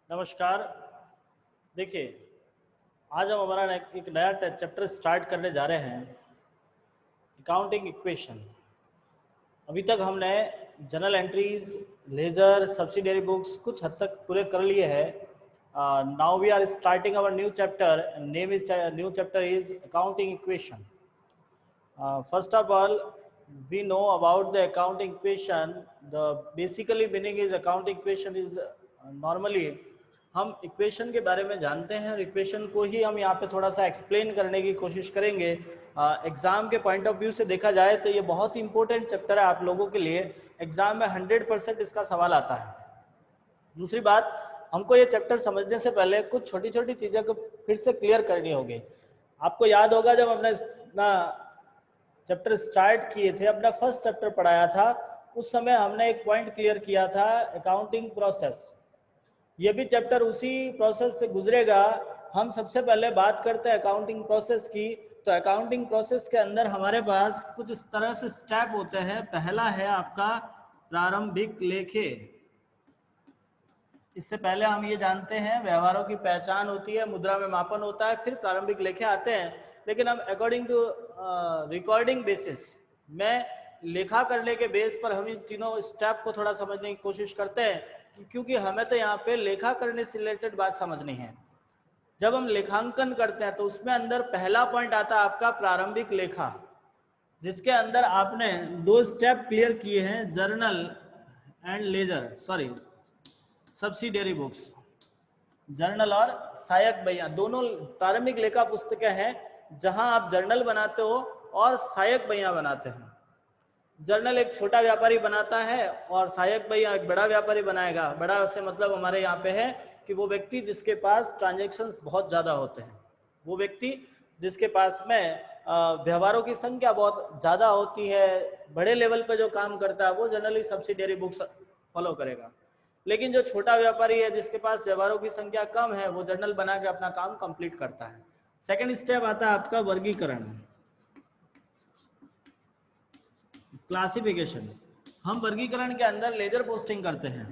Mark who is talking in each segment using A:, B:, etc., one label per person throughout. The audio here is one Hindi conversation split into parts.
A: नमस्कार। देखिए, आज हम हमारा एक नया चैप्टर स्टार्ट करने जा रहे हैं, अकाउंटिंग इक्वेशन। अभी तक हमने general entries, ledger, subsidiary books कुछ हद तक पूरे कर लिए हैं। Now we are starting our new chapter. Name is new chapter is accounting equation. First of all, we know about the accounting equation. The basically meaning is accounting equation is normally हम इक्वेशन के बारे में जानते हैं और इक्वेशन को ही हम यहाँ पे थोड़ा सा एक्सप्लेन करने की कोशिश करेंगे। एग्ज़ाम के पॉइंट ऑफ व्यू से देखा जाए तो ये बहुत ही इंपॉर्टेंट चैप्टर है आप लोगों के लिए। एग्ज़ाम में 100% इसका सवाल आता है। दूसरी बात, हमको ये चैप्टर समझने से पहले कुछ छोटी छोटी चीज़ें को फिर से क्लियर करनी होगी। आपको याद होगा जब हमने ना चैप्टर स्टार्ट किए थे, अपना फर्स्ट चैप्टर पढ़ाया था, उस समय हमने एक पॉइंट क्लियर किया था, अकाउंटिंग प्रोसेस। ये भी चैप्टर उसी प्रोसेस से गुजरेगा। हम सबसे पहले बात करते हैं अकाउंटिंग प्रोसेस की। तो अकाउंटिंग प्रोसेस के अंदर हमारे पास कुछ इस तरह से स्टेप होते हैं। पहला है आपका प्रारंभिक लेखे। इससे पहले हम ये जानते हैं व्यवहारों की पहचान होती है, मुद्रा में मापन होता है, फिर प्रारंभिक लेखे आते हैं। लेकिन हम अकॉर्डिंग टू रिकॉर्डिंग बेसिस में लेखा करने के बेस पर हम इन तीनों स्टेप को थोड़ा समझने की कोशिश करते हैं, क्योंकि हमें तो यहाँ पे लेखा करने से रिलेटेड बात समझनी है। जब हम लेखांकन करते हैं तो उसमें अंदर पहला पॉइंट आता है आपका प्रारंभिक लेखा, जिसके अंदर आपने दो स्टेप क्लियर किए हैं, journal and ledger, sorry subsidiary books. Journal और सहायक बहियां दोनों प्रारंभिक लेखा पुस्तकें हैं, जहां आप जर्नल बनाते हो और सहायक बहियां बनाते हैं। जर्नल एक छोटा व्यापारी बनाता है और सहायक बहियां एक बड़ा व्यापारी बनाएगा। बड़ा से मतलब हमारे यहाँ पे है कि वो व्यक्ति जिसके पास ट्रांजैक्शंस बहुत ज़्यादा होते हैं, वो व्यक्ति जिसके पास में व्यवहारों की संख्या बहुत ज़्यादा होती है, बड़े लेवल पे जो काम करता है, वो जनरली सब्सिडियरी बुक्स फॉलो करेगा। लेकिन जो छोटा व्यापारी है, जिसके पास व्यवहारों की संख्या कम है, वो जर्नल बना के अपना काम कंप्लीट करता है। सेकंड स्टेप आता है आपका वर्गीकरण, क्लासिफिकेशन। हम वर्गीकरण के अंदर लेजर पोस्टिंग करते हैं।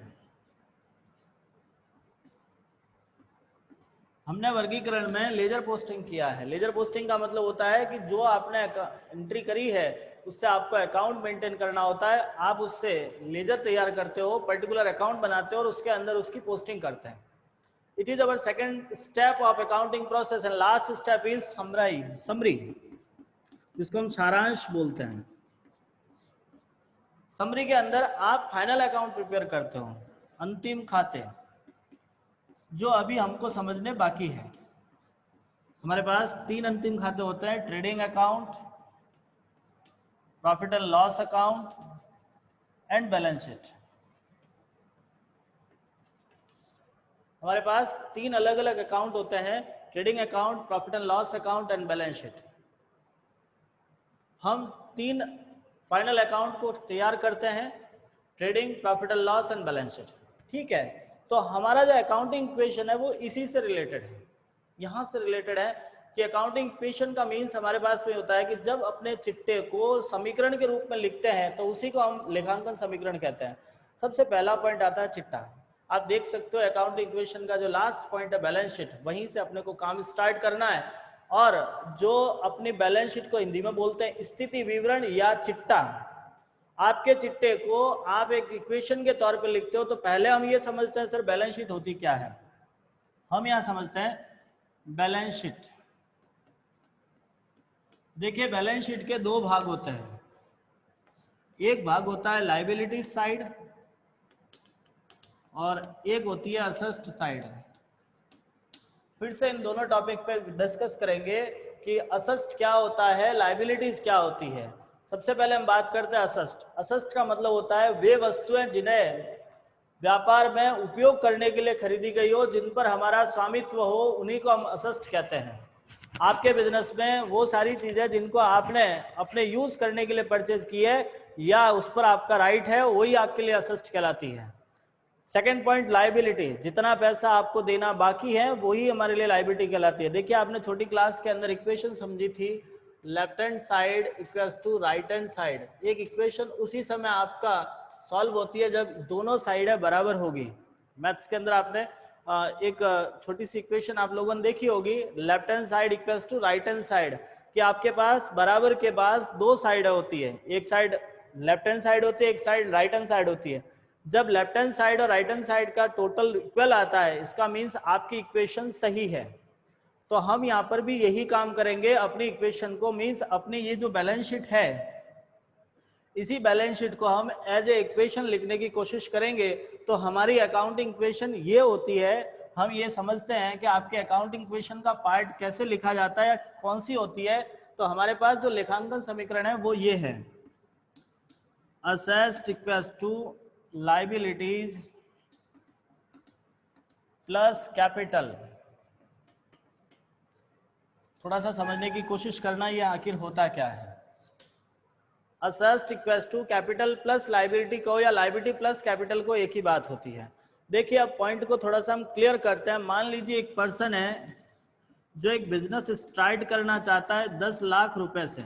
A: हमने वर्गीकरण में लेजर पोस्टिंग किया है। लेजर पोस्टिंग का मतलब होता है कि जो आपने एंट्री करी है उससे आपको अकाउंट मेंटेन करना होता है। आप उससे लेजर तैयार करते हो, पर्टिकुलर अकाउंट बनाते हो और उसके अंदर उसकी पोस्टिंग करते हैं। It is our second step of accounting process and last step is summary, जिसको हम सारांश बोलते हैं। समरी के अंदर आप फाइनल अकाउंट प्रिपेयर करते हो, अंतिम खाते, जो अभी हमको समझने बाकी है। हमारे पास तीन अंतिम खाते होते हैं, trading account, profit and loss account and balance sheet. हमारे पास तीन अलग अलग अकाउंट होते हैं, trading account, profit and loss account and balance sheet. हम तीन फाइनल अकाउंट को तैयार करते हैं, trading, profit and loss and balance sheet. ठीक है, तो हमारा जो अकाउंटिंग इक्वेशन है वो इसी से रिलेटेड है, यहाँ से रिलेटेड है कि अकाउंटिंग इक्वेशन का मीन्स हमारे पास में होता है कि जब अपने चिट्टे को समीकरण के रूप में लिखते हैं तो उसी को हम लेखांकन समीकरण कहते हैं। सबसे पहला पॉइंट आता है चिट्टा। आप देख सकते हो अकाउंटिंग इक्वेशन का जो लास्ट पॉइंट है बैलेंस शीट, वहीं से अपने को काम स्टार्ट करना है। और जो अपनी बैलेंस शीट को हिंदी में बोलते हैं स्थिति विवरण या चिट्टा, आपके चिट्टे को आप एक इक्वेशन के तौर पे लिखते हो तो पहले हम ये समझते हैं सर बैलेंस शीट होती क्या है। हम यहाँ समझते हैं बैलेंस शीट। देखिए, बैलेंस शीट के दो भाग होते हैं। एक भाग होता है लायबिलिटी साइड और एक होती है असेस्ड साइड। फिर से इन दोनों टॉपिक पे डिस्कस करेंगे कि असेस्ड क्या होता है, लायबिलिटीज क्या होती है। सबसे पहले हम बात करते हैं असेस्ड। असेस्ड का मतलब होता है वे वस्तुएं जिन्हें व्यापार में उपयोग करने के लिए खरीदी गई हो, जिन पर हमारा स्वामित्व हो, उन्हीं को हम असेस्ड कहते हैं। आपके बिजनेस में वो सारी चीजें जिनको आपने अपने यूज करने के लिए परचेज की है या उस पर आपका राइट है, वही आपके लिए असेस्ड कहलाती है। सेकेंड पॉइंट लायबिलिटी, जितना पैसा आपको देना बाकी है वही हमारे लिए लायबिलिटी कहलाती है। देखिए, आपने छोटी क्लास के अंदर इक्वेशन समझी थी, left hand side equals to right hand side. एक इक्वेशन उसी समय आपका सॉल्व होती है जब दोनों साइड बराबर होगी। मैथ्स के अंदर आपने एक छोटी सी इक्वेशन आप लोगों ने देखी होगी, left hand side equals to right hand side, कि आपके पास बराबर के पास दो साइड होती है, एक साइड लेफ्ट हैंड साइड होती है, एक साइड राइट हैंड साइड होती है। जब लेफ्ट हैंड साइड और राइट हैंड साइड का टोटल इक्वल आता है, इसका मीन्स आपकी इक्वेशन सही है। तो हम यहाँ पर भी यही काम करेंगे अपनी इक्वेशन को, मीन्स अपनी ये जो बैलेंस शीट है, इसी बैलेंस शीट को हम एज ए इक्वेशन लिखने की कोशिश करेंगे। तो हमारी अकाउंटिंग इक्वेशन ये होती है, हम ये समझते हैं कि आपके अकाउंटिंग इक्वेशन का पार्ट कैसे लिखा जाता है या कौन सी होती है। तो हमारे पास जो लेखांकन समीकरण है वो ये है, assets equals to liabilities plus capital. थोड़ा सा समझने की कोशिश करना ये आखिर होता क्या है। Assets equals to capital plus liability को या लायबिलिटी प्लस कैपिटल को एक ही बात होती है। देखिए अब पॉइंट को थोड़ा सा हम क्लियर करते हैं। मान लीजिए एक पर्सन है जो एक बिजनेस स्टार्ट करना चाहता है 10 लाख रुपए से।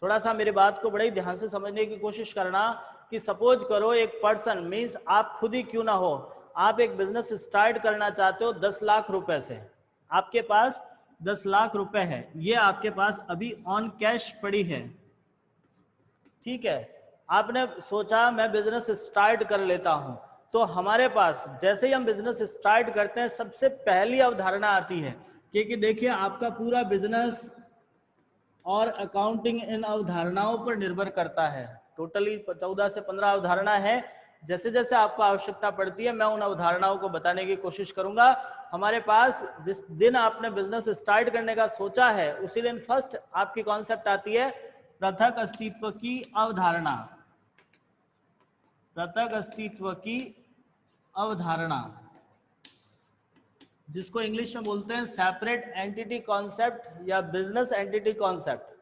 A: थोड़ा सा मेरी बात को बड़े ध्यान से समझने की कोशिश करना कि सपोज करो एक पर्सन, मीन्स आप खुद ही क्यों ना हो, आप एक बिजनेस स्टार्ट करना चाहते हो 10 लाख रुपए से, आपके पास 10 लाख रुपए है, ये आपके पास अभी ऑन कैश पड़ी है, ठीक है। आपने सोचा मैं बिजनेस स्टार्ट कर लेता हूं, तो हमारे पास जैसे ही हम बिजनेस स्टार्ट करते हैं सबसे पहली अवधारणा आती है, क्योंकि देखिए आपका पूरा बिजनेस और अकाउंटिंग इन अवधारणाओं पर निर्भर करता है। टोटली 14 से 15 अवधारणा है। जैसे जैसे आपको आवश्यकता पड़ती है मैं उन अवधारणाओं को बताने की कोशिश करूंगा। हमारे पास जिस दिन आपने बिजनेस स्टार्ट करने का सोचा है उसी दिन फर्स्ट आपकी कॉन्सेप्ट आती है पृथक अस्तित्व की अवधारणा। पृथक अस्तित्व की अवधारणा, जिसको इंग्लिश में बोलते हैं सेपरेट एंटिटी कॉन्सेप्ट या बिजनेस एंटिटी कॉन्सेप्ट।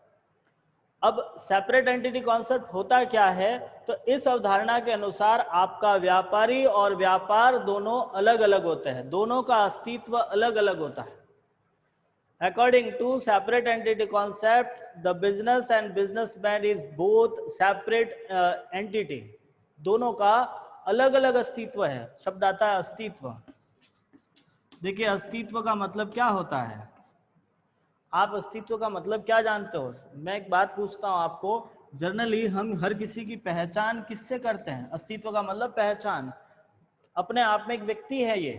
A: अब सेपरेट एंटिटी कॉन्सेप्ट होता क्या है, तो इस अवधारणा के अनुसार आपका व्यापारी और व्यापार दोनों अलग अलग होते हैं, दोनों का अस्तित्व अलग अलग होता है। According to separate entity concept the business and businessman is both separate entity, दोनों का अलग अलग अस्तित्व है। शब्द आता है अस्तित्व। देखिए अस्तित्व का मतलब क्या होता है, आप अस्तित्व का मतलब क्या जानते हो? मैं एक बात पूछता हूं आपको, जनरली हम हर किसी की पहचान किससे करते हैं? अस्तित्व का मतलब पहचान, अपने आप में एक व्यक्ति है, ये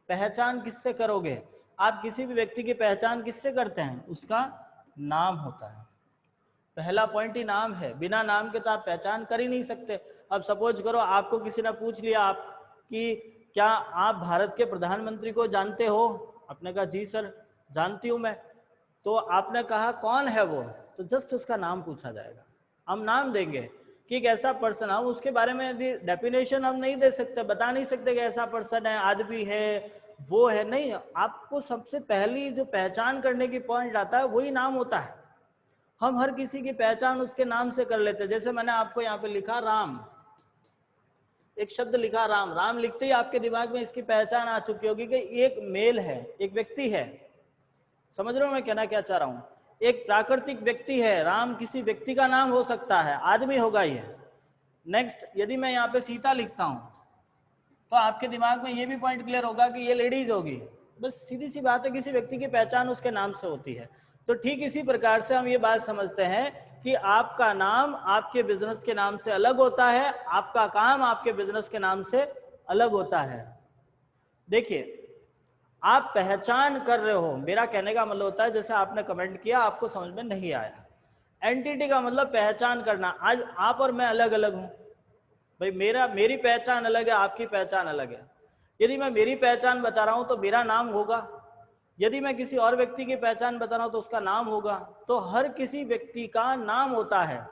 A: पहचान किससे करोगे? आप किसी भी व्यक्ति की पहचान किससे करते हैं? उसका नाम होता है। पहला पॉइंट ही नाम है, बिना नाम के तो आप पहचान कर ही नहीं सकते। अब सपोज करो आपको किसी ने पूछ लिया आप कि क्या आप भारत के प्रधानमंत्री को जानते हो? आपने कहा जी सर जानती हूं मैं। तो आपने कहा कौन है वो, तो जस्ट उसका नाम पूछा जाएगा, हम नाम देंगे कि एक ऐसा पर्सन, हम उसके बारे में डेफिनेशन हम नहीं दे सकते, बता नहीं सकते कि ऐसा पर्सन है, आदमी है, वो है, नहीं। आपको सबसे पहली जो पहचान करने की पॉइंट आता है वही नाम होता है। हम हर किसी की पहचान उसके नाम से कर लेते हैं। जैसे मैंने आपको यहाँ पे लिखा राम, एक शब्द लिखा राम, राम लिखते ही आपके दिमाग में इसकी पहचान आ चुकी होगी कि एक मेल है, एक व्यक्ति है। समझ रहे हो मैं कहना क्या चाह रहा हूं? एक प्राकृतिक व्यक्ति है, राम किसी व्यक्ति का नाम हो सकता है, आदमी होगा ये। नेक्स्ट, यदि मैं यहाँ पे सीता लिखता हूं तो आपके दिमाग में ये भी पॉइंट क्लियर होगा कि ये लेडीज होगी। बस सीधी सी बात है, किसी व्यक्ति की पहचान उसके नाम से होती है। तो ठीक इसी प्रकार से हम ये बात समझते हैं कि आपका नाम आपके बिजनेस के नाम से अलग होता है, आपका काम आपके बिजनेस के नाम से अलग होता है। देखिए आप पहचान कर रहे हो, मेरा कहने का मतलब होता है जैसे आपने कमेंट किया आपको समझ में नहीं आया, एंटिटी का मतलब पहचान करना। आज आप और मैं अलग अलग हूं भाई, मेरी पहचान अलग है, आपकी पहचान अलग है। यदि मैं मेरी पहचान बता रहा हूं तो मेरा नाम होगा, यदि मैं किसी और व्यक्ति की पहचान बता रहा हूं तो उसका नाम होगा। तो हर किसी व्यक्ति का नाम होता है।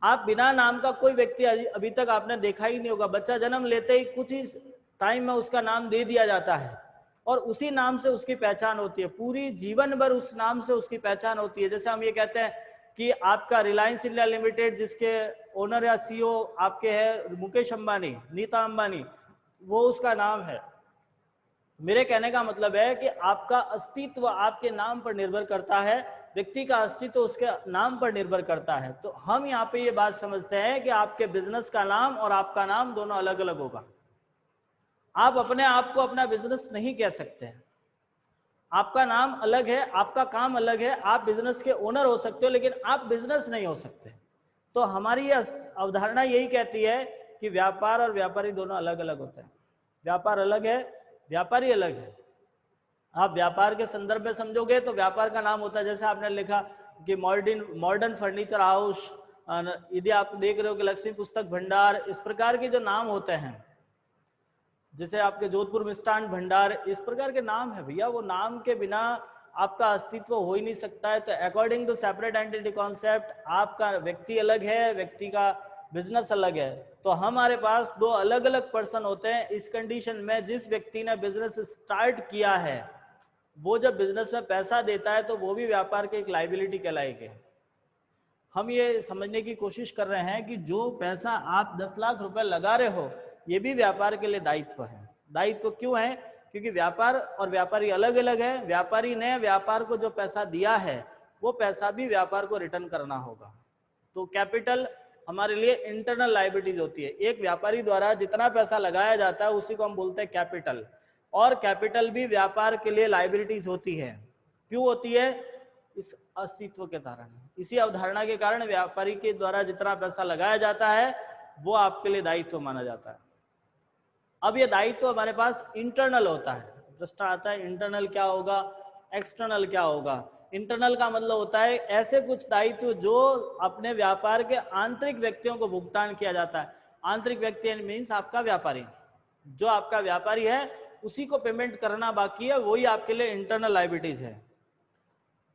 A: आप बिना नाम का कोई व्यक्ति अभी तक आपने देखा ही नहीं होगा। बच्चा जन्म लेते ही कुछ ही टाइम में उसका नाम दे दिया जाता है और उसी नाम से उसकी पहचान होती है, पूरी जीवन भर उस नाम से उसकी पहचान होती है। जैसे हम ये कहते हैं कि आपका रिलायंस इंडिया लिमिटेड जिसके ओनर या सीईओ आपके है मुकेश अंबानी, नीता अंबानी, वो उसका नाम है। मेरे कहने का मतलब है कि आपका अस्तित्व आपके नाम पर निर्भर करता है, व्यक्ति का अस्तित्व उसके नाम पर निर्भर करता है। तो हम यहाँ पे ये बात समझते हैं कि आपके बिजनेस का नाम और आपका नाम दोनों अलग अलग होगा। आप अपने आप को अपना बिजनेस नहीं कह सकते। आपका नाम अलग है, आपका काम अलग है, आप बिजनेस के ओनर हो सकते हो लेकिन आप बिजनेस नहीं हो सकते। तो हमारी यह अवधारणा यही कहती है कि व्यापार और व्यापारी दोनों अलग अलग होते हैं। व्यापार अलग है, व्यापारी अलग है। आप व्यापार के संदर्भ में समझोगे तो व्यापार का नाम होता है, जैसे आपने लिखा कि मॉडर्न फर्नीचर हाउस, यदि आप देख रहे हो कि लक्ष्मी पुस्तक भंडार, इस प्रकार के जो नाम होते हैं, जैसे आपके जोधपुर मिष्ठान भंडार, इस प्रकार के नाम है भैया, वो नाम के बिना आपका अस्तित्व हो ही नहीं सकता है। तो according to separate entity concept, आपका व्यक्ति अलग है, व्यक्ति का बिजनेस अलग है। तो हमारे पास दो अलग अलग पर्सन होते हैं। इस कंडीशन में जिस व्यक्ति ने बिजनेस स्टार्ट किया है, वो जब बिजनेस में पैसा देता है तो वो भी व्यापार के एक लाइबिलिटी कहलाएगी। हम ये समझने की कोशिश कर रहे हैं कि जो पैसा आप 10 लाख रुपए लगा रहे हो, ये भी व्यापार के लिए दायित्व है। दायित्व क्यों है? क्योंकि व्यापार और व्यापारी अलग अलग है। व्यापारी ने व्यापार को जो पैसा दिया है, वो पैसा भी व्यापार को रिटर्न करना होगा। तो कैपिटल हमारे लिए इंटरनल लायबिलिटीज होती है। एक व्यापारी द्वारा जितना पैसा लगाया जाता है उसी को हम बोलते हैं कैपिटल। और कैपिटल भी व्यापार के लिए लायबिलिटीज होती है। क्यों होती है? इस अस्तित्व के कारण, इसी अवधारणा के कारण व्यापारी के द्वारा जितना पैसा लगाया जाता है वो आपके लिए दायित्व माना जाता है। अब ये दायित्व हमारे पास इंटरनल होता है। प्रश्न आता है इंटरनल क्या होगा, एक्सटर्नल क्या होगा। इंटरनल का मतलब होता है ऐसे कुछ दायित्व जो अपने व्यापार के आंतरिक व्यक्तियों को भुगतान किया जाता है। आंतरिक व्यक्ति मीन्स आपका व्यापारी, जो आपका व्यापारी है उसी को पेमेंट करना बाकी है, वही आपके लिए इंटरनल लायबिलिटीज है।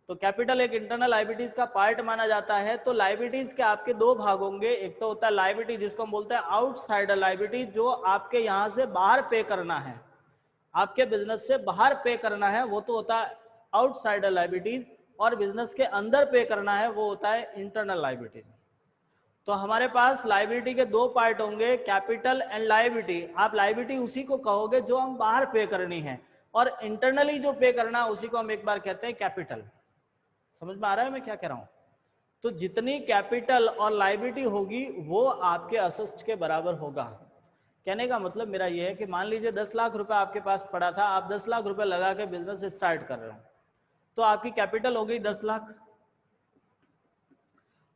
A: तो कैपिटल एक इंटरनल लायबिलिटीज का पार्ट माना जाता है। तो लायबिलिटीज के आपके दो भाग होंगे। एक तो होता है लायबिलिटी जिसको हम बोलते हैं आउटसाइडर लायबिलिटी, जो आपके यहाँ से बाहर पे करना है, आपके बिजनेस से बाहर पे करना है, वो तो होता है आउटसाइडर लायबिलिटीज। और बिजनेस के अंदर पे करना है वो होता है इंटरनल लायबिलिटीज। तो हमारे पास लायबिलिटी के दो पार्ट होंगे, कैपिटल एंड लायबिलिटी। आप लायबिलिटी उसी को कहोगे जो हम बाहर पे करनी है, और इंटरनली जो पे करना है उसी को हम एक बार कहते हैं कैपिटल। समझ में आ रहा है मैं क्या कह रहा हूं? तो जितनी कैपिटल और लायबिलिटी होगी वो आपके असेस्ट के बराबर होगा। कहने का मतलब मेरा ये है कि मान लीजिए 10 लाख रुपए आपके पास पड़ा था, आप 10 लाख रुपए लगा के बिजनेस स्टार्ट कर रहे हो, तो आपकी कैपिटल हो गई 10 लाख।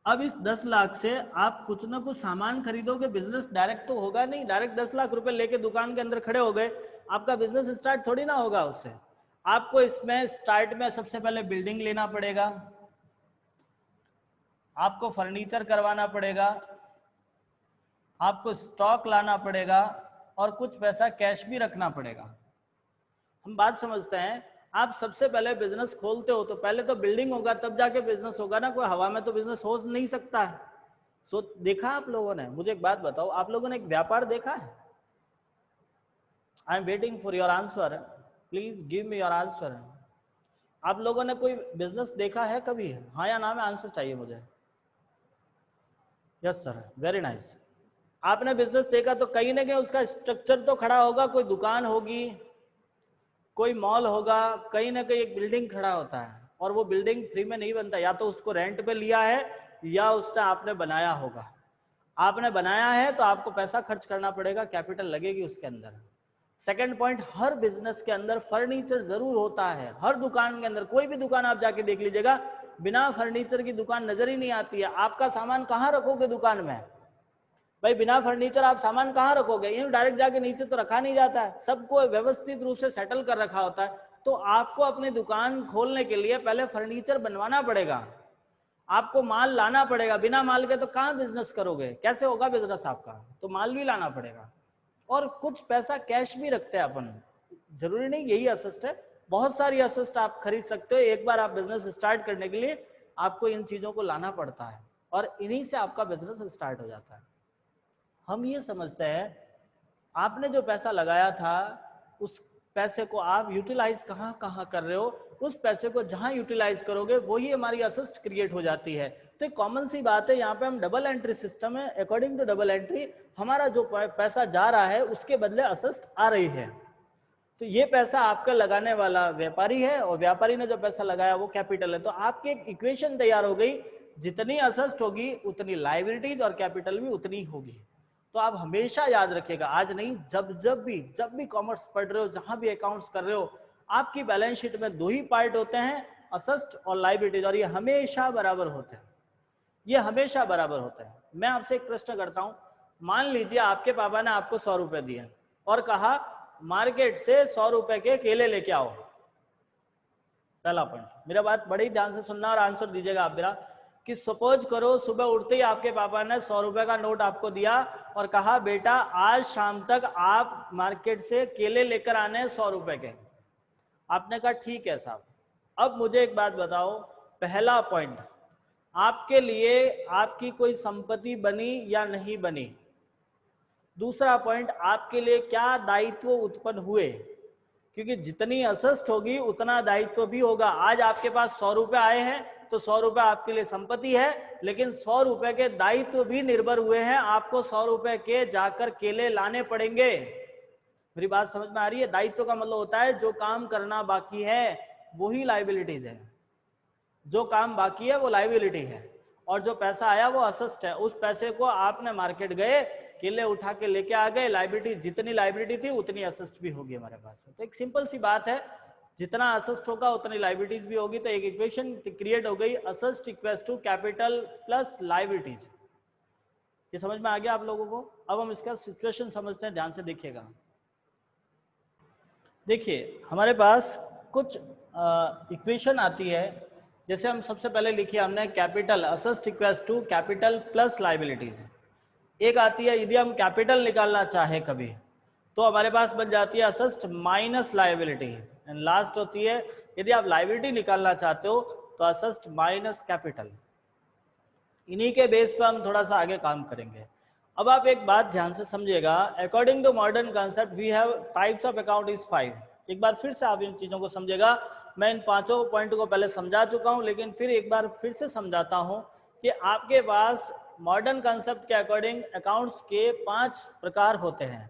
A: अब इस 10 लाख से आप कुछ ना कुछ सामान खरीदोगे, बिजनेस डायरेक्ट तो होगा नहीं। डायरेक्ट 10 लाख रुपए लेके दुकान के अंदर खड़े हो गए, आपका बिजनेस स्टार्ट थोड़ी ना होगा उससे। आपको इसमें स्टार्ट में सबसे पहले बिल्डिंग लेना पड़ेगा, आपको फर्नीचर करवाना पड़ेगा, आपको स्टॉक लाना पड़ेगा, और कुछ पैसा कैश भी रखना पड़ेगा। हम बात समझते हैं, आप सबसे पहले बिजनेस खोलते हो तो पहले तो बिल्डिंग होगा तब जाके बिजनेस होगा ना। कोई हवा में तो बिजनेस हो नहीं सकता है। सो देखा आप लोगों ने? मुझे एक बात बताओ, आप लोगों ने एक व्यापार देखा है? I am waiting for your answer, please give me your answer. आप लोगों ने कोई बिजनेस देखा है कभी? हाँ या ना में आंसर चाहिए मुझे। Yes sir, very nice. आपने बिजनेस देखा तो कहीं ना कहीं उसका स्ट्रक्चर तो खड़ा होगा, कोई दुकान होगी, कोई मॉल होगा, कहीं ना कहीं एक बिल्डिंग खड़ा होता है। और वो बिल्डिंग फ्री में नहीं बनता, या तो उसको रेंट पे लिया है या उसका आपने बनाया होगा। आपने बनाया है तो आपको पैसा खर्च करना पड़ेगा, कैपिटल लगेगी उसके अंदर। सेकंड पॉइंट, हर बिजनेस के अंदर फर्नीचर जरूर होता है। हर दुकान के अंदर, कोई भी दुकान आप जाके देख लीजिएगा, बिना फर्नीचर की दुकान नजर ही नहीं आती है। आपका सामान कहाँ रखोगे दुकान में? भाई बिना फर्नीचर आप सामान कहाँ रखोगे? यूं डायरेक्ट जाके नीचे तो रखा नहीं जाता है, सबको व्यवस्थित रूप से सेटल कर रखा होता है। तो आपको अपनी दुकान खोलने के लिए पहले फर्नीचर बनवाना पड़ेगा, आपको माल लाना पड़ेगा। बिना माल के तो कहाँ बिजनेस करोगे? कैसे होगा बिजनेस आपका? तो माल भी लाना पड़ेगा, और कुछ पैसा कैश भी रखते हैं अपन। जरूरी नहीं यही असिस्ट है, बहुत सारी असिस्ट आप खरीद सकते हो। एक बार आप बिजनेस स्टार्ट करने के लिए आपको इन चीजों को लाना पड़ता है, और इन्हीं से आपका बिजनेस स्टार्ट हो जाता है। हम ये समझते हैं आपने जो पैसा लगाया था उस पैसे को आप यूटिलाइज कहाँ कहाँ कर रहे हो, उस पैसे को जहां यूटिलाइज करोगे वही हमारी असिस्ट क्रिएट हो जाती है। तो एक कॉमन सी बात है, यहाँ पे हम डबल एंट्री सिस्टम है। अकॉर्डिंग टू डबल एंट्री हमारा जो पैसा जा रहा है उसके बदले असिस्ट आ रही है। तो ये पैसा आपका लगाने वाला व्यापारी है, और व्यापारी ने जो पैसा लगाया वो कैपिटल है। तो आपकी एक इक्वेशन तैयार हो गई, जितनी असिस्ट होगी उतनी लायबिलिटीज और कैपिटल भी उतनी होगी। तो आप हमेशा याद रखिएगा, आज नहीं, जब भी कॉमर्स पढ़ रहे हो, जहां भी अकाउंट्स कर रहे हो, आपकी बैलेंस शीट में दो ही पार्ट होते हैं, असेट्स और लायबिलिटीज, और ये हमेशा बराबर होते हैं, ये हमेशा बराबर होते हैं। मैं आपसे एक प्रश्न करता हूं, मान लीजिए आपके पापा ने आपको 100 रुपए दिए और कहा मार्केट से 100 रुपए के केले लेके आओ। पहला पॉइंट, मेरा बात बड़े ही ध्यान से सुनना और आंसर दीजिएगा आप मेरा, कि सपोज करो सुबह उठते ही आपके पापा ने 100 रुपए का नोट आपको दिया और कहा बेटा आज शाम तक आप मार्केट से केले लेकर आने 100 रुपए के। आपने कहा ठीक है साहब। अब मुझे एक बात बताओ, पहला पॉइंट, आपके लिए आपकी कोई संपत्ति बनी या नहीं बनी? दूसरा पॉइंट, आपके लिए क्या दायित्व उत्पन्न हुए? क्योंकि जितनी असेस्ट होगी उतना दायित्व भी होगा। आज आपके पास 100 रुपए आए हैं तो 100 रुपए आपके लिए संपत्ति है, लेकिन 100 रुपए के दायित्व भी निर्भर हुए हैं। आपको 100 रुपए के जाकर केले लाने पड़ेंगे। मेरी बात समझ में आ रही है? दायित्व का मतलब होता है जो काम करना बाकी है वही लायबिलिटीज है, जो काम बाकी है वो लायबिलिटी है, और जो पैसा आया वो असेस्ट है। उस पैसे को आपने मार्केट गए, केले उठा के लेके आ गए, लायबिलिटी, जितनी लायबिलिटी थी उतनी असेस्ट भी होगी हमारे पास। तो एक सिंपल सी बात है, जितना असेस्ट होगा उतनी लायबिलिटीज भी होगी। तो एक इक्वेशन क्रिएट हो गई, assets equals to capital plus liabilities. ये समझ में आ गया आप लोगों को? अब हम इसका सिचुएशन समझते हैं, ध्यान से देखिएगा। देखिए हमारे पास कुछ इक्वेशन आती है, जैसे हम सबसे पहले लिखिए हमने capital, assets equals to capital plus liabilities. एक आती है यदि हम कैपिटल निकालना चाहे कभी तो हमारे पास बन जाती है asset minus liability, and last होती है यदि आप लायबिलिटी निकालना चाहते हो तो असेस्ट माइनस कैपिटल। इन्हीं के बेस पर हम थोड़ा सा आगे काम करेंगे। अब आप एक बात ध्यान से समझिएगा, according to modern concept we have types of account is 5। एक बार फिर से आप इन चीजों को समझिएगा। मैं इन पांचों पॉइंट को पहले समझा चुका हूं, लेकिन फिर एक बार फिर से समझाता हूं कि आपके पास मॉडर्न कंसेप्ट के अकॉर्डिंग अकाउंट्स के 5 प्रकार होते हैं।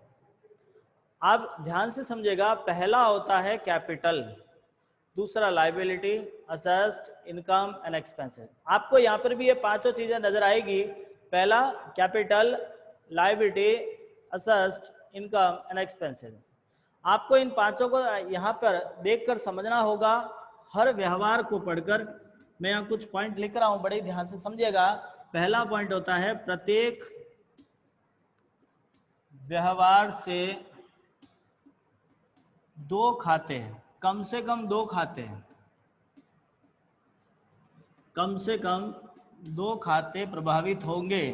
A: आप ध्यान से समझिएगा, पहला होता है कैपिटल, दूसरा liability, asset, income and expenses. आपको यहाँ पर भी ये पांचों चीजें नजर आएगी, पहला capital, liability, asset, income and expenses. आपको इन पांचों को यहाँ पर देखकर समझना होगा, हर व्यवहार को पढ़कर। मैं यहाँ कुछ पॉइंट लिख रहा हूं, बड़े ध्यान से समझिएगा। पहला पॉइंट होता है प्रत्येक व्यवहार से 2 खाते, कम से कम 2 खाते, कम से कम 2 खाते प्रभावित होंगे।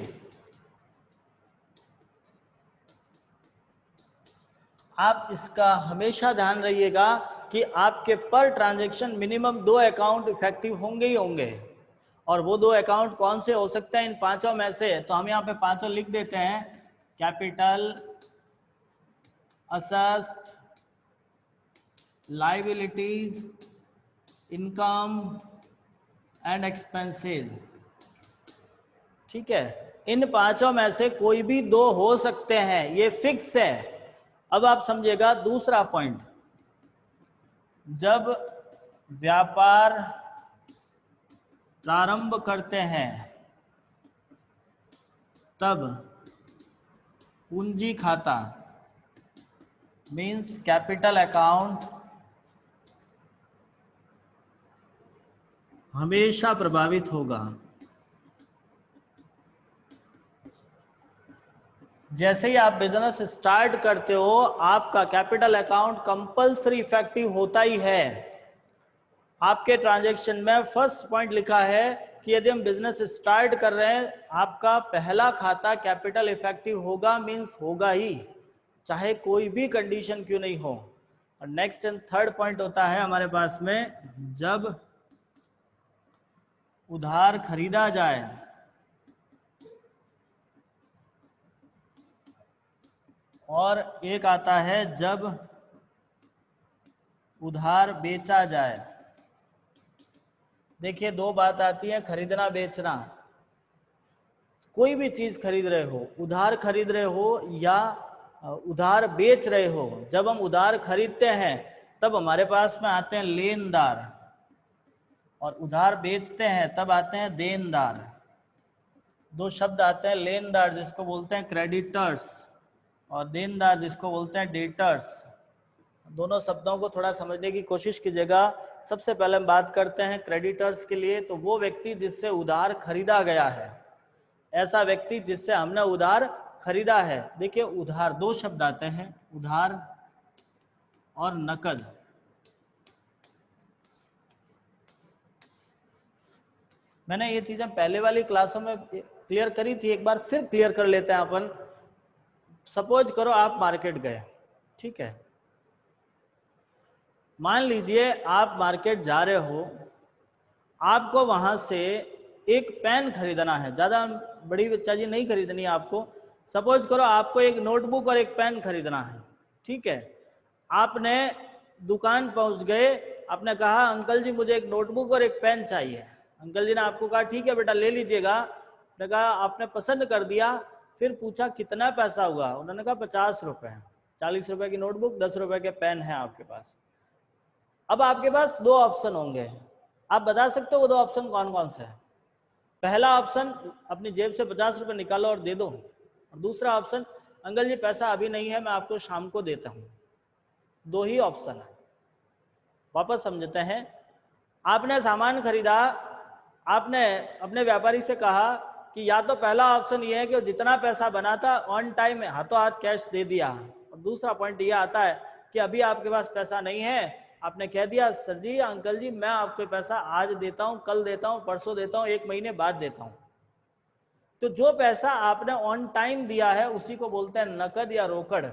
A: आप इसका हमेशा ध्यान रखिएगा कि आपके पर ट्रांजैक्शन मिनिमम 2 अकाउंट इफेक्टिव होंगे ही होंगे। और वो 2 अकाउंट कौन से हो सकते हैं इन पांचों में से? तो हम यहाँ पे पांचों लिख देते हैं, capital, asset, liabilities, income and expenses. ठीक है, इन पांचों में से कोई भी 2 हो सकते हैं, ये फिक्स है। अब आप समझिएगा दूसरा पॉइंट, जब व्यापार प्रारंभ करते हैं तब पूंजी खाता मीन्स कैपिटल अकाउंट हमेशा प्रभावित होगा। जैसे ही आप बिजनेस स्टार्ट करते हो आपका कैपिटल अकाउंट कंपल्सरी इफेक्टिव होता ही है। आपके ट्रांजैक्शन में फर्स्ट पॉइंट लिखा है कि यदि हम बिजनेस स्टार्ट कर रहे हैं आपका पहला खाता कैपिटल इफेक्टिव होगा, मींस होगा ही, चाहे कोई भी कंडीशन क्यों नहीं हो। और नेक्स्ट एंड थर्ड पॉइंट होता है हमारे पास में, जब उधार खरीदा जाए और एक आता है जब उधार बेचा जाए। देखिए 2 बात आती है, खरीदना बेचना। कोई भी चीज खरीद रहे हो, उधार खरीद रहे हो या उधार बेच रहे हो, जब हम उधार खरीदते हैं तब हमारे पास में आते हैं लेनदार, और उधार बेचते हैं तब आते हैं देनदार। दो शब्द आते हैं, लेनदार जिसको बोलते हैं क्रेडिटर्स और देनदार जिसको बोलते हैं डेटर्स। दोनों शब्दों को थोड़ा समझने की कोशिश कीजिएगा। सबसे पहले हम बात करते हैं क्रेडिटर्स के लिए, तो वो व्यक्ति जिससे उधार खरीदा गया है, ऐसा व्यक्ति जिससे हमने उधार खरीदा है। देखिए उधार, दो शब्द आते हैं, उधार और नकद। मैंने ये चीजें पहले वाली क्लासों में क्लियर करी थी, एक बार फिर क्लियर कर लेते हैं अपन। सपोज करो आप मार्केट गए, ठीक है, मान लीजिए आप मार्केट जा रहे हो, आपको वहां से एक पेन खरीदना है, ज्यादा बड़ी चीज नहीं खरीदनी है आपको। सपोज करो आपको एक नोटबुक और एक पेन खरीदना है, ठीक है। आपने दुकान पहुंच गए, आपने कहा अंकल जी मुझे एक नोटबुक और एक पेन चाहिए। अंकल जी ने आपको कहा ठीक है बेटा ले लीजिएगा। आपने कहा, आपने पसंद कर दिया, फिर पूछा कितना पैसा हुआ, उन्होंने कहा 50 रुपए। 40 रुपए की नोटबुक, 10 रुपए के पेन है आपके पास। अब आपके पास दो ऑप्शन होंगे, आप बता सकते हो वो दो ऑप्शन कौन कौन से हैं? पहला ऑप्शन, अपनी जेब से 50 रुपए निकालो और दे दो, और दूसरा ऑप्शन, अंकल जी पैसा अभी नहीं है मैं आपको शाम को देता हूं। दो ही ऑप्शन है। वापस समझते हैं, आपने सामान खरीदा, आपने अपने व्यापारी से कहा कि या तो पहला ऑप्शन ये है कि जितना पैसा बना था ऑन टाइम हाथों हाथ कैश दे दिया, और दूसरा पॉइंट ये आता है कि अभी आपके पास पैसा नहीं है, आपने कह दिया सर जी अंकल जी मैं आपको पैसा आज देता हूं, कल देता हूं, परसों देता हूं, एक महीने बाद देता हूं। तो जो पैसा आपने ऑन टाइम दिया है उसी को बोलते हैं नकद या रोकड़।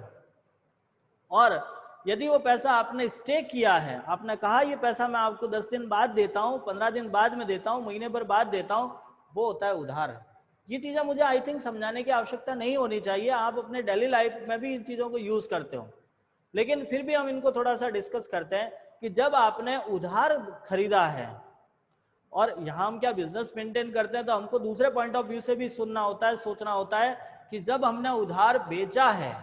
A: और यदि वो पैसा आपने स्टे किया है, आपने कहा ये पैसा मैं आपको 10 दिन बाद देता हूँ, 15 दिन बाद में देता हूँ, महीने भर बाद देता हूँ, वो होता है उधार। ये चीजें मुझे आई थिंक समझाने की आवश्यकता नहीं होनी चाहिए, आप अपने डेली लाइफ में भी इन चीजों को यूज करते हो, लेकिन फिर भी हम इनको थोड़ा सा डिस्कस करते हैं कि जब आपने उधार खरीदा है, और यहाँ हम क्या बिजनेस मेंटेन करते हैं तो हमको दूसरे पॉइंट ऑफ व्यू से भी सुनना होता है, सोचना होता है कि जब हमने उधार बेचा है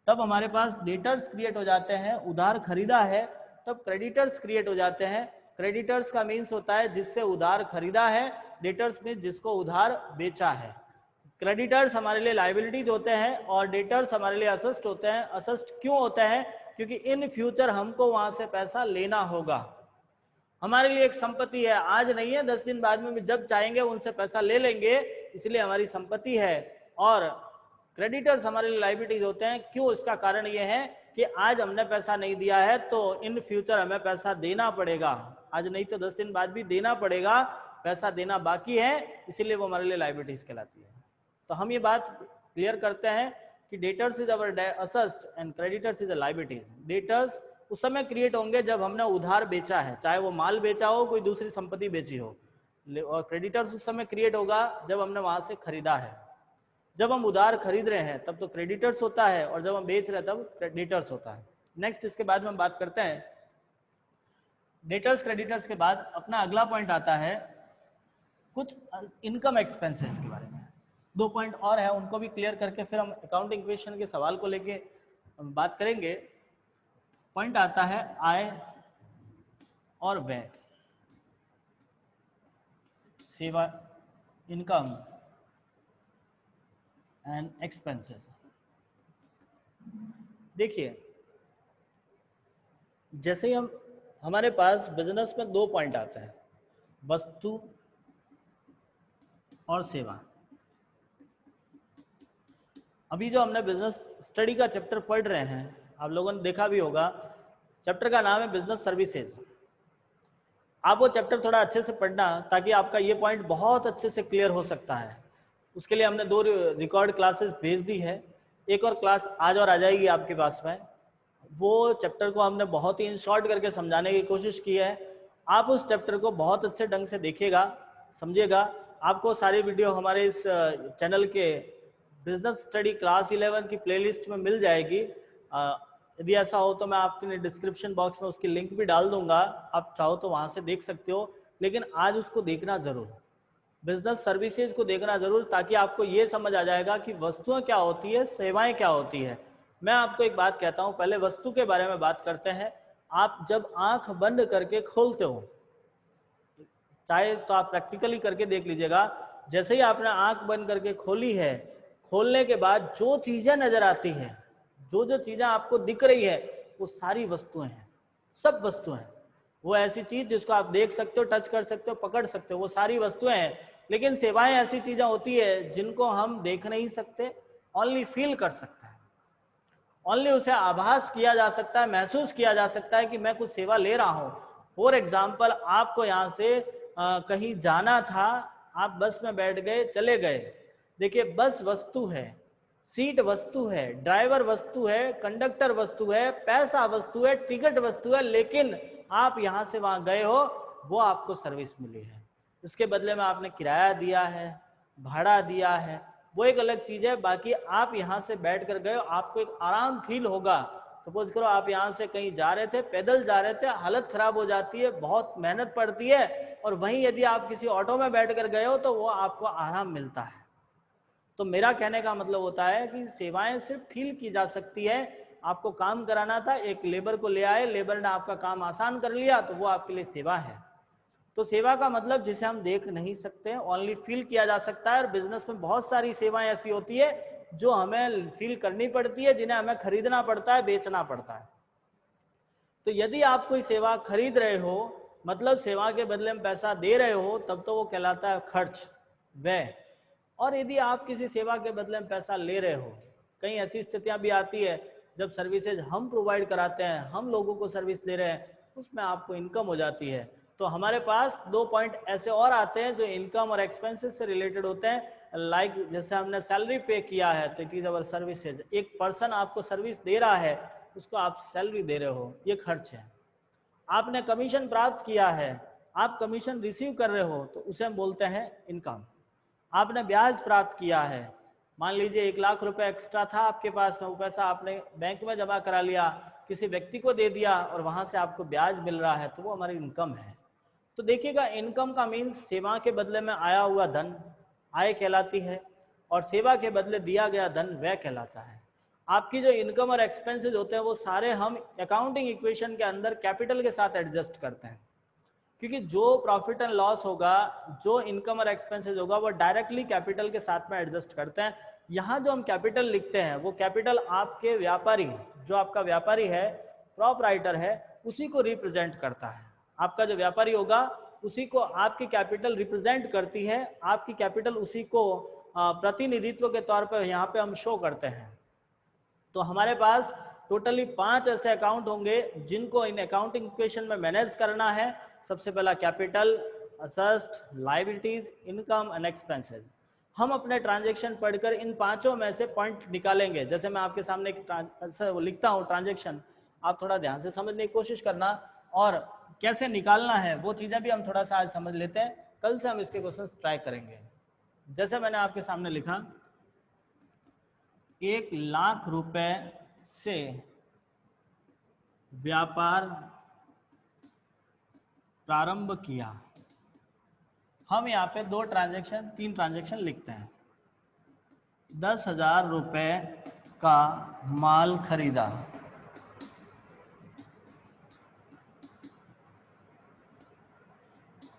A: तब हमारे पास डेटर्स क्रिएट हो जाते हैं, उधार खरीदा है तब क्रेडिटर्स क्रिएट हो जाते हैं। क्रेडिटर्स का मीन्स होता है जिससे उधार खरीदा है, डेटर्स मीन्स जिसको उधार बेचा है। क्रेडिटर्स हमारे लिए लाइबिलिटीज होते हैं और डेटर्स हमारे लिए असेस्ट होते हैं। असेस्ट क्यों होते हैं? क्योंकि इन फ्यूचर हमको वहां से पैसा लेना होगा, हमारे लिए एक संपत्ति है, आज नहीं है 10 दिन बाद में भी जब चाहेंगे उनसे पैसा ले लेंगे, इसलिए हमारी संपत्ति है। और क्रेडिटर्स हमारे लिए लायबिलिटीज होते हैं। क्यों? इसका कारण ये है कि आज हमने पैसा नहीं दिया है तो इन फ्यूचर हमें पैसा देना पड़ेगा, आज नहीं तो 10 दिन बाद भी देना पड़ेगा, पैसा देना बाकी है, इसीलिए वो हमारे लिए लायबिलिटीज कहलाती है। तो हम ये बात क्लियर करते हैं कि debtors is our asset and creditors is a liabilities. Debtors उस समय क्रिएट होंगे जब हमने उधार बेचा है, चाहे वो माल बेचा हो, कोई दूसरी संपत्ति बेची हो, और क्रेडिटर्स उस समय क्रिएट होगा जब हमने वहां से खरीदा है। जब हम उधार खरीद रहे हैं तब तो क्रेडिटर्स होता है, और जब हम बेच रहे हैं तब क्रेडिटर्स होता है। नेक्स्ट इसके बाद में हम बात करते हैं डेटर्स क्रेडिटर्स के बाद अपना अगला पॉइंट आता है कुछ इनकम एक्सपेंसेस के बारे में। 2 पॉइंट और है, उनको भी क्लियर करके फिर हम अकाउंटिंग इक्वेशन के सवाल को लेके बात करेंगे। पॉइंट आता है आय और व्यय, सेवा, इनकम एंड एक्सपेंसेस। देखिए जैसे ही हम हमारे पास बिजनेस में 2 पॉइंट आते हैं, वस्तु और सेवा। अभी जो हमने बिजनेस स्टडी का चैप्टर पढ़ रहे हैं, आप लोगों ने देखा भी होगा, चैप्टर का नाम है बिजनेस सर्विसेज। आप वो चैप्टर थोड़ा अच्छे से पढ़ना ताकि आपका ये पॉइंट बहुत अच्छे से क्लियर हो सकता है। उसके लिए हमने 2 रिकॉर्ड क्लासेस भेज दी है, एक और क्लास आज और आ जाएगी आपके पास में। वो चैप्टर को हमने बहुत ही इन शॉर्ट करके समझाने की कोशिश की है। आप उस चैप्टर को बहुत अच्छे ढंग से देखिएगा, समझिएगा। आपको सारी वीडियो हमारे इस चैनल के बिजनेस स्टडी क्लास 11 की प्लेलिस्ट में मिल जाएगी। यदि ऐसा हो तो मैं आपके डिस्क्रिप्शन बॉक्स में उसकी लिंक भी डाल दूंगा, आप चाहो तो वहां से देख सकते हो। लेकिन आज उसको देखना जरूर, बिजनेस सर्विसेज को देखना जरूर, ताकि आपको ये समझ आ जाएगा कि वस्तुएं क्या होती है, सेवाएं क्या होती है। मैं आपको एक बात कहता हूं, पहले वस्तु के बारे में बात करते हैं। आप जब आंख बंद करके खोलते हो, चाहे तो आप प्रैक्टिकली करके देख लीजिएगा, जैसे ही आपने आंख बंद करके खोली है, खोलने के बाद जो चीजें नजर आती है, जो जो चीजें आपको दिख रही है, वो सारी वस्तुएं हैं, सब वस्तुएं हैं। वो ऐसी चीज जिसको आप देख सकते हो, टच कर सकते हो, पकड़ सकते हो, वो सारी वस्तुएं हैं। लेकिन सेवाएं ऐसी चीजें होती है जिनको हम देख नहीं सकते, ओनली फील कर सकते हैं, ओनली उसे आभास किया जा सकता है, महसूस किया जा सकता है कि मैं कुछ सेवा ले रहा हूँ। फॉर एग्जाम्पल, आपको यहाँ से कहीं जाना था, आप बस में बैठ गए, चले गए। देखिए, बस वस्तु है, सीट वस्तु है, ड्राइवर वस्तु है, कंडक्टर वस्तु है, पैसा वस्तु है, टिकट वस्तु है, लेकिन आप यहाँ से वहाँ गए हो, वो आपको सर्विस मिली है। इसके बदले में आपने किराया दिया है, भाड़ा दिया है, वो एक अलग चीज है। बाकी आप यहाँ से बैठ कर गए, आपको एक आराम फील होगा। सपोज करो आप यहाँ से कहीं जा रहे थे, पैदल जा रहे थे, हालत खराब हो जाती है, बहुत मेहनत पड़ती है, और वहीं यदि आप किसी ऑटो में बैठ कर गए हो तो वो आपको आराम मिलता है। तो मेरा कहने का मतलब होता है कि सेवाएं सिर्फ फील की जा सकती है। आपको काम कराना था, एक लेबर को ले आए, लेबर ने आपका काम आसान कर लिया, तो वो आपके लिए सेवा है। तो सेवा का मतलब जिसे हम देख नहीं सकते, ओनली फील किया जा सकता है। और बिजनेस में बहुत सारी सेवाएं ऐसी होती है जो हमें फील करनी पड़ती है, जिन्हें हमें खरीदना पड़ता है, बेचना पड़ता है। तो यदि आप कोई सेवा खरीद रहे हो, मतलब सेवा के बदले में पैसा दे रहे हो, तब तो वो कहलाता है खर्च, व्यय। और यदि आप किसी सेवा के बदले में पैसा ले रहे हो, कई ऐसी स्थितियां भी आती है जब सर्विसेज हम प्रोवाइड कराते हैं, हम लोगों को सर्विस दे रहे हैं, उसमें आपको इनकम हो जाती है। तो हमारे पास 2 पॉइंट ऐसे और आते हैं जो इनकम और एक्सपेंसेस से रिलेटेड होते हैं। लाइक जैसे हमने सैलरी पे किया है तो इट इज अवर सर्विसेज। एक पर्सन आपको सर्विस दे रहा है, उसको आप सैलरी दे रहे हो, ये खर्च है। आपने कमीशन प्राप्त किया है, आप कमीशन रिसीव कर रहे हो, तो उसे हम बोलते हैं इनकम। आपने ब्याज प्राप्त किया है, मान लीजिए 1 लाख रुपए एक्स्ट्रा था आपके पास में, वो पैसा आपने बैंक में जमा करा लिया, किसी व्यक्ति को दे दिया और वहां से आपको ब्याज मिल रहा है, तो वो हमारी इनकम है। तो देखिएगा, इनकम का मीन्स सेवा के बदले में आया हुआ धन आय कहलाती है, और सेवा के बदले दिया गया धन व्यय कहलाता है। आपकी जो इनकम और एक्सपेंसेस होते हैं वो सारे हम अकाउंटिंग इक्वेशन के अंदर कैपिटल के साथ एडजस्ट करते हैं, क्योंकि जो प्रॉफिट एंड लॉस होगा, जो इनकम और एक्सपेंसेस होगा, वो डायरेक्टली कैपिटल के साथ में एडजस्ट करते हैं। यहाँ जो हम कैपिटल लिखते हैं, वो कैपिटल आपके व्यापारी, जो आपका व्यापारी है, प्रोपराइटर है, उसी को रिप्रेजेंट करता है। आपका जो व्यापारी होगा उसी को आपकी कैपिटल रिप्रेजेंट करती है, आपकी कैपिटल उसी को प्रतिनिधित्व के तौर पर यहाँ पे हम शो करते हैं। तो हमारे पास टोटली 5 ऐसे अकाउंट होंगे जिनको इन अकाउंटिंग इक्वेशन में मैनेज करना है। सबसे पहला capital, assets, liabilities, income and expenses. हम अपने ट्रांजैक्शन पढ़कर इन पांचों में से पॉइंट निकालेंगे। जैसे मैं आपके सामने एक लिखता हूँ ट्रांजैक्शन, आप थोड़ा ध्यान से समझने की कोशिश करना, और कैसे निकालना है वो चीजें भी हम थोड़ा सा आज समझ लेते हैं। कल से हम इसके क्वेश्चन ट्राई करेंगे। जैसे मैंने आपके सामने लिखा, 1 लाख रुपए से व्यापार प्रारंभ किया। हम यहाँ पे 2 ट्रांजैक्शन 3 ट्रांजैक्शन लिखते हैं। 10,000 रुपए का माल खरीदा,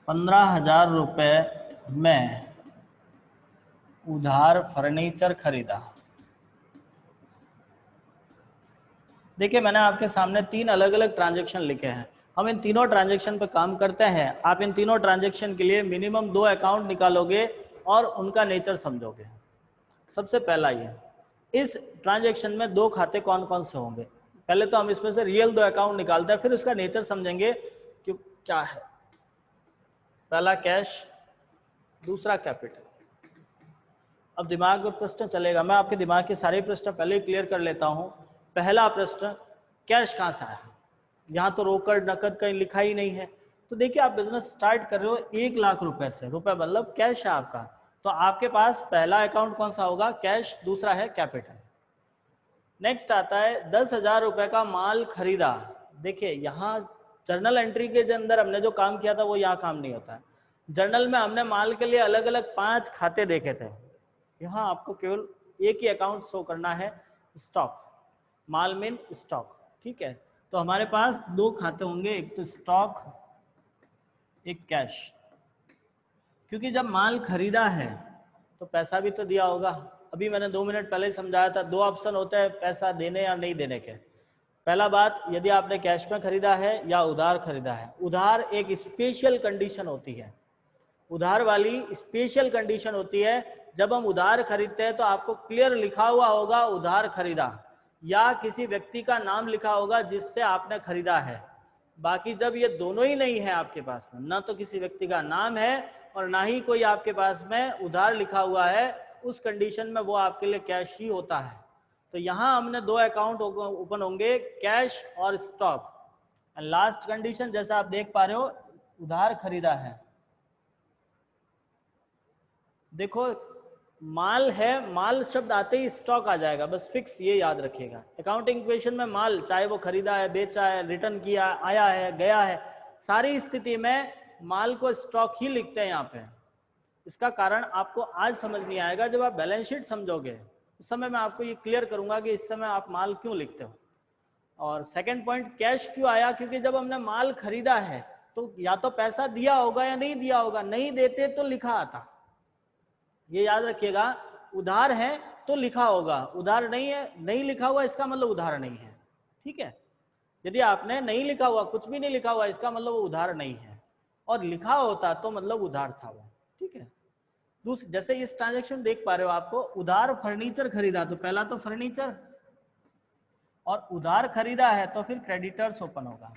A: 15,000 रुपए में उधार फर्नीचर खरीदा। देखिए, मैंने आपके सामने 3 अलग अलग ट्रांजैक्शन लिखे हैं। हम इन तीनों ट्रांजैक्शन पे काम करते हैं। आप इन तीनों ट्रांजैक्शन के लिए मिनिमम 2 अकाउंट निकालोगे और उनका नेचर समझोगे। सबसे पहला ये, इस ट्रांजैक्शन में 2 खाते कौन कौन से होंगे। पहले तो हम इसमें से रियल 2 अकाउंट निकालते हैं, फिर उसका नेचर समझेंगे कि क्या है। पहला कैश, दूसरा कैपिटल। अब दिमाग में प्रश्न चलेगा, मैं आपके दिमाग के सारे प्रश्न पहले ही क्लियर कर लेता हूं। पहला प्रश्न, कैश कहां से आया। यहाँ तो रोकड़ नकद कहीं लिखा ही नहीं है। तो देखिए, आप बिजनेस स्टार्ट कर रहे हो 1 लाख रुपए से, रुपए मतलब कैश है आपका, तो आपके पास पहला अकाउंट कौन सा होगा, कैश, दूसरा है कैपिटल। नेक्स्ट आता है 10,000 रुपए का माल खरीदा। देखिए, यहाँ जर्नल एंट्री के अंदर हमने जो काम किया था वो यहाँ काम नहीं होता है। जर्नल में हमने माल के लिए अलग अलग 5 खाते देखे थे, यहाँ आपको केवल एक ही अकाउंट शो करना है, स्टॉक, माल मीन स्टॉक। ठीक है, तो हमारे पास 2 खाते होंगे, एक तो स्टॉक, एक कैश। क्योंकि जब माल खरीदा है तो पैसा भी तो दिया होगा। अभी मैंने 2 मिनट पहले ही समझाया था, 2 ऑप्शन होते हैं पैसा देने या नहीं देने के। पहला बात, यदि आपने कैश में खरीदा है या उधार खरीदा है। उधार एक स्पेशल कंडीशन होती है, उधार वाली स्पेशल कंडीशन होती है। जब हम उधार खरीदते हैं तो आपको क्लियर लिखा हुआ होगा उधार खरीदा, या किसी व्यक्ति का नाम लिखा होगा जिससे आपने खरीदा है। बाकी जब ये दोनों ही नहीं है आपके पास में, ना तो किसी व्यक्ति का नाम है और ना ही कोई आपके पास में उधार लिखा हुआ है, उस कंडीशन में वो आपके लिए कैश ही होता है। तो यहाँ हमने 2 अकाउंट ओपन होंगे, कैश और स्टॉक। लास्ट कंडीशन जैसा आप देख पा रहे हो, उधार खरीदा है। देखो माल है, माल शब्द आते ही स्टॉक आ जाएगा, बस फिक्स ये याद रखिएगा। अकाउंटिंग इक्वेशन में माल, चाहे वो खरीदा है, बेचा है, रिटर्न किया, आया है, गया है, सारी स्थिति में माल को स्टॉक ही लिखते हैं यहाँ पे। इसका कारण आपको आज समझ नहीं आएगा, जब आप बैलेंस शीट समझोगे उस समय मैं आपको ये क्लियर करूंगा कि इस समय आप माल क्यों लिखते हो। और सेकंड पॉइंट, कैश क्यों आया, क्योंकि जब हमने माल खरीदा है तो या तो पैसा दिया होगा या नहीं दिया होगा, नहीं देते तो लिखा आता। ये याद रखिएगा, उधार है तो लिखा होगा, उधार नहीं है, नहीं लिखा हुआ इसका मतलब उधार नहीं है। ठीक है, यदि आपने नहीं लिखा हुआ, कुछ भी नहीं लिखा हुआ, इसका मतलब वो उधार नहीं है, और लिखा होता तो मतलब उधार था वो। ठीक है, दूसरी जैसे इस ट्रांजेक्शन देख पा रहे हो आपको, उधार फर्नीचर खरीदा तो पहला तो फर्नीचर, और उधार खरीदा है तो फिर क्रेडिटर्स ओपन होगा।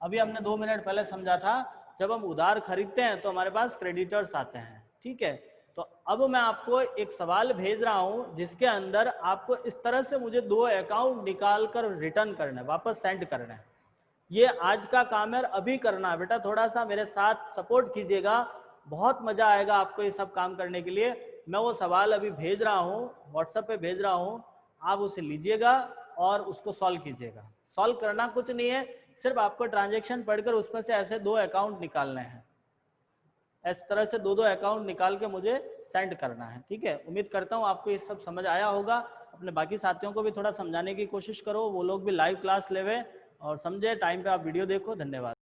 A: अभी हमने 2 मिनट पहले समझा था, जब हम उधार खरीदते हैं तो हमारे पास क्रेडिटर्स आते हैं। ठीक है, तो अब मैं आपको एक सवाल भेज रहा हूं जिसके अंदर आपको इस तरह से मुझे 2 अकाउंट निकाल कर रिटर्न करना है, वापस सेंड करना है। ये आज का काम है, अभी करना है बेटा, थोड़ा सा मेरे साथ सपोर्ट कीजिएगा, बहुत मजा आएगा आपको ये सब काम करने के लिए। मैं वो सवाल अभी भेज रहा हूँ, व्हाट्सएप पे भेज रहा हूँ, आप उसे लीजिएगा और उसको सॉल्व कीजिएगा। सॉल्व करना कुछ नहीं है, सिर्फ आपको ट्रांजेक्शन पढ़कर उसमें से ऐसे 2 अकाउंट निकालने हैं, इस तरह से 2-2 अकाउंट निकाल के मुझे सेंड करना है। ठीक है, उम्मीद करता हूँ आपको ये सब समझ आया होगा। अपने बाकी साथियों को भी थोड़ा समझाने की कोशिश करो, वो लोग भी लाइव क्लास लेवे और समझे, टाइम पे आप वीडियो देखो। धन्यवाद।